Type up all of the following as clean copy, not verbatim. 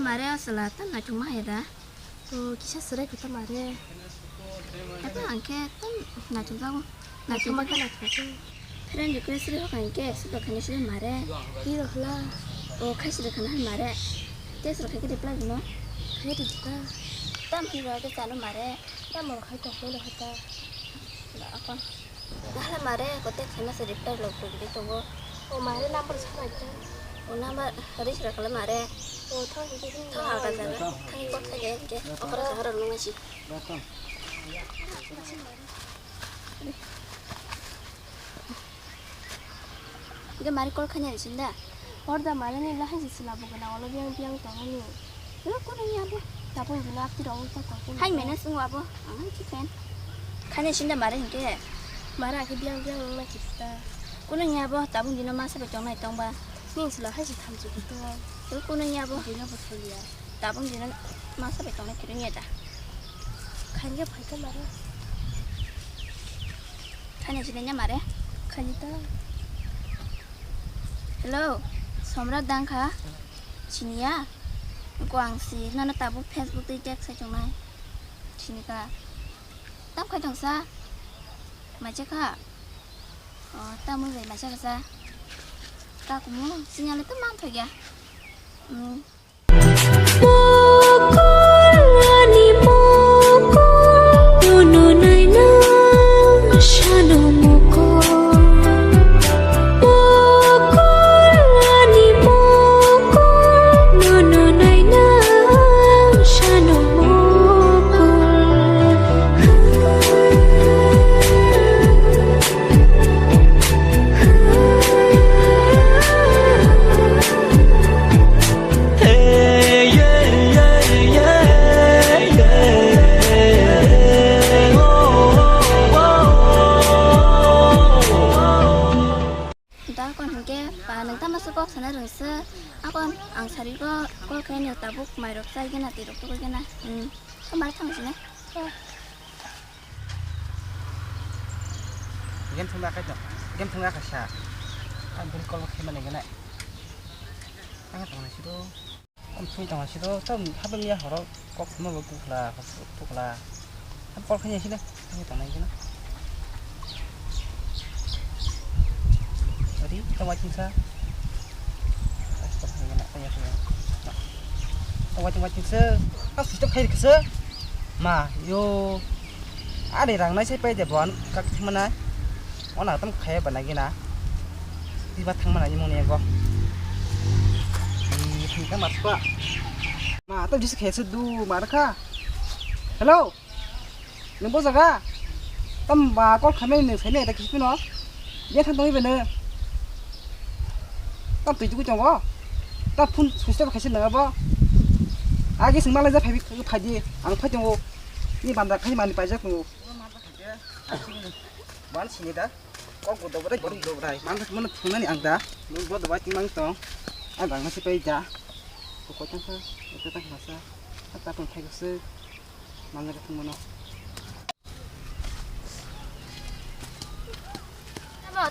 Maria selatan na cuma ya dah. Kisah serai kita mare. Tapi angke kan na cuma aku. Na cuma kan aku. Friend request ri hokan ke sudah kan sih mare. Iya lah. Oh kasih dah kan mare. Tes ro kayak reply no. Kayak di kita. Tam hiro ke sana mare. Kita mau kayak tak boleh kata. Lah apa? Dah mare kote sana se reply lo ko gitu. Oh mare number sama aja. Oh nama hari sudah kalau mare. Oh tahu gitu. Tahu agak sana. Kan kok saja ke. Okra sahara lu masih. Iga mari kol khanya isinda. Orda mare ni lah sih selabu kena walau biang tangan ni. Lo kau ni apa? Tapi bila aku dah usah kau. Hai mana semua apa? Angan chicken. Khanya isinda mare hingke. Mare aku biang nak kita. Kuna nya apa? Tabung dina masa becong nai tong ba. Ni selah sih tham tu gitu. Lo kuna nya apa? Dina betul ya. Tabung dina masa becong nai kiri nya dah. Khanya pakai mare. Khanya isinda mare. Khanya ta. Hello. Somrat dang kha. Chinia. Guangxi nana tabuk Facebook ti jack sa chong nai. Chinika. Tam khai thong sa. Mà chắc hả? Tao mới về mà chắc ra. Tao cũng xin nhau lấy tấm mang thôi kìa. Sana rừng sơ, con ăn sari có cái nhiều tabuk mày được sai cái nào thì được tôi cái này, có mấy thằng gì đấy? Game thằng nào cái đó, game thằng nào cái sao? Anh bên con khi mà này cái này, anh thằng này xíu, anh phui thằng này xíu, tao hấp bên nhà họ đó có mà vừa cục là, anh con cái gì xíu đấy, anh thằng này cái nó, ở đi, tao qua chính xác. Tunggu se, aku sudah kayak se, mah yo, ada orang nasi pe jaban, kak mana, orang tam kayak apa lagi na, di batang mana ni mau ni aku, di kan masuk pak, mah tu justru kayak sedu, marka, hello, nunggu jaga, tam bakal kami ni sini ada kisah no, dia tentang ini bener, tam tujuh ku coba. Ta phun sudah kasih nggak apa? Agi semalam aja pagi, ang pagi tunggu. Ini bandar kasih mandi pajak tunggu. Ban sini dah. Kau kuda berai, baru kuda berai. Mana phun ni ang dah. Lu buat dua timang tong. Agak masih pajak. Kau cakap, itu tak masa. Ta pun pagi se. Mana ketemu mana?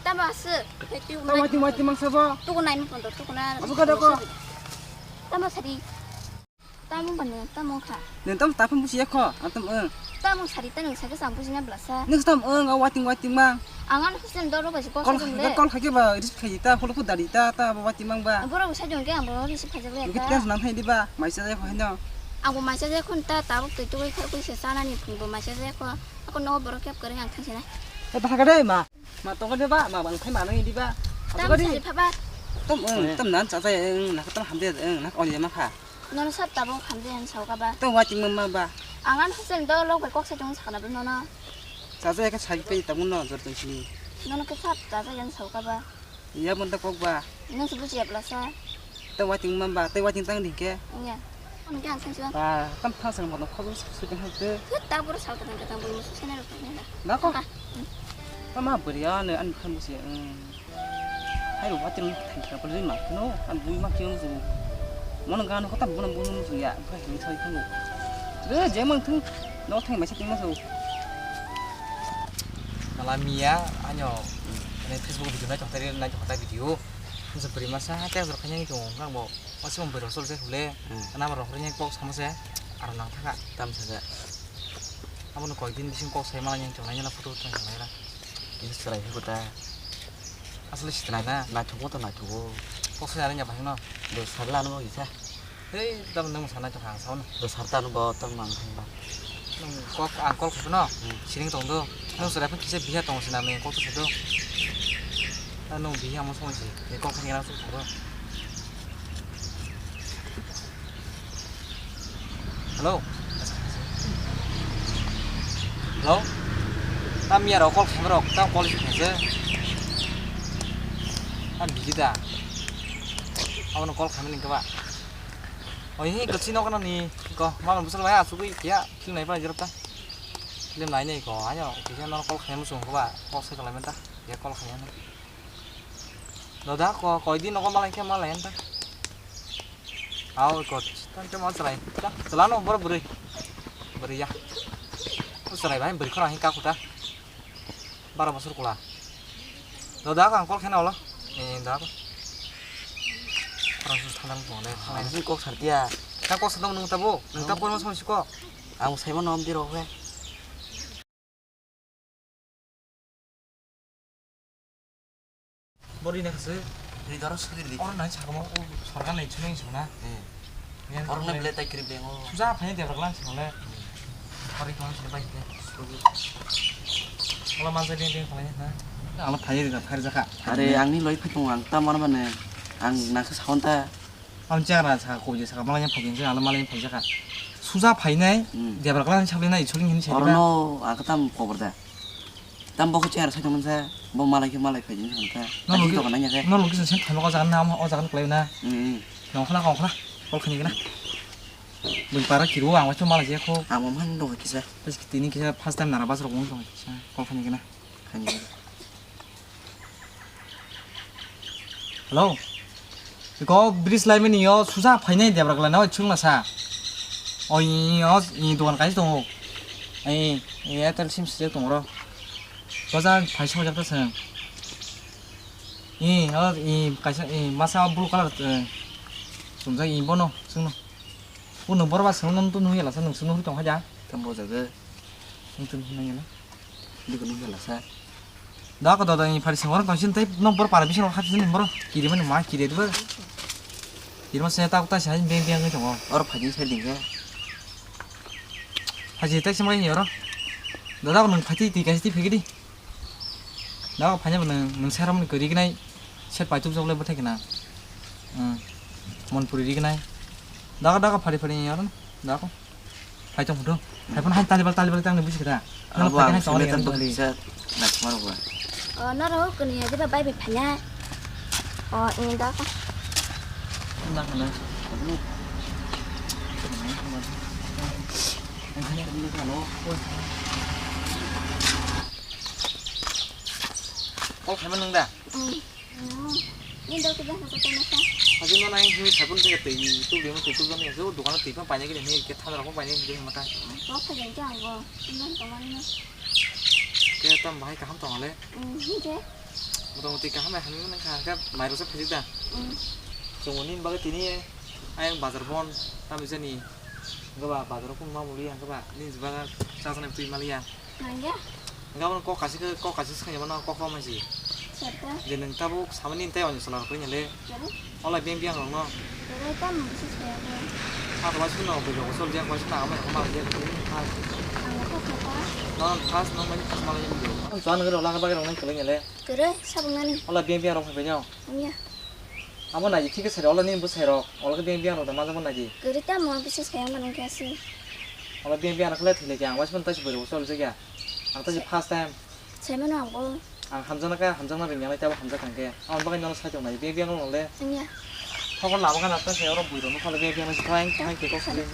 Ta masuk. Tahu timang siapa? Tu kena ini pun tu kena. Apa kata kau? Ta mau sari. Ta mau mana? Ta mau kah? Nentam tapi mesti kau, antam Ta mau sari ta nung sari sampusinya belasa. Nentam wating mang. Angan husen doro basi kau Kalau kaki ba, risip kaji ta, kalau pun dari ta, wating mang ba. Agora usah jongke ambo risip kaji le. Kita senang hai di ba, masih saja kau hendak. Aku masih saja kun ta tahu tu tu kau sesana ni pun masih saja kau. Aku nak berokep kerja yang kan sini. Apa kata ma? Ma tunggu deh ba, ma bang kai ma nang di ba. Ta sari papa. Tam nan cha cha nak tam hamde nak oli ma kha. Nono sat tabung hamde han sau ka ba. Tam wating ma ba. Angan husen doro kau kok sejong sakana ben nono. Cha cha ka sai pe ta mun no jor tu sini. Nono ke sat ta yang sau ka ba. Iya mun ta kok ba. Nono sebu siap belasa. Tam wating ma ba, tam wating tang di ke. Iya. Anu kan kan sih. Ba, tam thang sang mo no kho su jeng ha de. Ta buru sau ka tang buru musuh sana rupanya dah. Nak kok. Tam ma beria ne an kan musi. Hai lu wating thang ka beri ma no, an bui ma kiong su. Món ăn nó có tầm món ăn rồi ạ, phải hiểu thôi không được. Đứa dễ mong thứ nó thành mấy sách tiếng nó rồi. Kalau Mia, anyo, ini Facebook video na, contoh tadi na contoh video, seperti masa, teh berkanya itu, nggak mau masih memberi rasul saya boleh kenapa rohnya kok sama saya arah nang thaka tam saja apa nu kau din bising kok saya malah yang conanya lah foto tuh yang lain ini serai kita asli setelah na na chogo to na chogo kok saya ada nyapa no do sarla no isa hei tam nang sana cok hang saun do sarta no bo tam mang ba nung kok angkol kau no siring tong do nung sudah pun kisah biasa tong siname kok tuh sedo nung biasa mau sama sih kok kan langsung tong halo halo tam ya rokok kamera tam polisi aja kan bisa aku nongol kami nih coba oh ini kecil no kan nih kok malam besar lah suku ya film apa aja ta film lainnya kok aja bisa nongol kami musuh coba kok saya kalau mentah ya kalau kami nih lo dah kok ini nongol malah kayak malah entah aw ikut kan cuma serai dah selano beri ya serai banyak beri kurang hingga aku dah baru masuk kula lo dah kan kol kena Allah ini dah apa orang susah tanam tuh deh masih kok sartia kan kok sedang nunggu tabu nunggu tabu masuk sih kok aku saya mau nom di rohe 머리 내가서 ini terus kiri orang nanti 잠깐만 설간 내 주명이 좋나 orang na beli tak kiri bengo 수자 반이 되버랑 원래 머리 그만 좀 해봐 이제 올라 만져 된 반이 나 아마 반이 되가 다리 자가 are ang ni loi phai ang tam mana mane ang na ka saon ta 언제나 자고 이제 잠깐 말하냐 반인지 알아 말하냐 반이 자가 수자 반이네 되버랑 차비나 이 초링 힘이 orang 제가 no aku tam kober ta tam bo ko cher sa jong sa bo malai phai jing ta 너 ani 여기 to kana nya ke 너 여기서 참 담아가 자간 나무 어자간 그래나 너 하나 거 하나 꼴 크니까 มึงปาระคิดว่าว่าช่วงมาเลยเขา ang mom han do kisa pas kita ini kita pas time nara basro ngomong dong kol kan gini kan halo 이거 브리스 라이면이요 수사 파이네 되버라 나 충나사 이 동안까지 동 이 애들 심스 동으로 여자 발쇼 잡았어 이 가시 이 마사 블루 컬러 좀자 이 번호 승노 오늘 뭐라 봤어 넌 또 누구야 라서 너 승노 활동 하자 tam bo jaga 좀 하냐 di ko ni la sa 나가 너다니 파리 생활은 당신 때 넘버 바라비시로 하시는 뭐로 기리면 막 기리도 이러면 세 따고 다시 하진 뱅뱅 그 정어 or phai jing sai ding ke 하지 택시 많이 열어 너다고는 파티 디가시 피기디 나가 파냐면 능 사람은 그리기나 셋 바이투 잡을 못하기나 뭔 부리기나 나가 파리 열어 나가 파이좀 부러 파이폰 한 딸리발 땅에 무시기다 너 abo 파티 ang 한 sule 정원에 tam do 있는 kisa na kmar ba nó đâu có nhiều cái bay bị phá nha in đó 나가나 잘 맞는다. in đâu cái đó là cái nó sao 하지만 아니 힘이 잘 보는 되겠다. 이또 명은 또 그러면서 누가는 또 이판 반야기 되면 이렇게 타느라고 반야기 되는 거다. có phải dành cho hàng gò nên còn ăn nữa 그래 또 많이 가 함도 안 해. như thế 모টা모티 가 하면 하는 가 마이로서 피지다. ừ 정원인 바가 티니 아양 바자르본 담이제니 그거 바자르 kum 마무리야 그거 니 집가 자선에 또 이말이야. hàng nhá 그거는 꼭 같이 생각해 봐나 꼭 하면서 sạch đó 이제 능 타복 사모님 때 완전 살아 그냥래 chữ 얼라 뱅뱅 그런 거 từ đây có một chiếc xe rồi 하도 맛있는 거 보고 소리 장 맛있는 거 아마 이제 ăn một cái xe quá 난 파스 너무 많이 파스 많이 했는데 저는 그래 올라가 봐라 오늘 그러냐래 từ đấy sao bằng anh 얼라 뱅뱅으로 해보냐 không nha 아마 나지 티켓 사려 얼라님 무사해로 얼라 뱅뱅으로 다 맞아 보나지 từ đấy ta muốn cái chiếc xe mà anh kia xí 얼라 뱅뱅으로 그래 틀리지 안 맛있는 다시 보고 소리 저기야 안 다시 파스 타임 xe mà nó không có 함정나가 함정나 뱅뱅을 때고 함정 관계 안 바가 너는 사정 나지 뱅뱅을 원래 anh nha 저걸 나무가 났다 세요로 보이로 놓고 뱅뱅을 타임 타임 계속 쓰는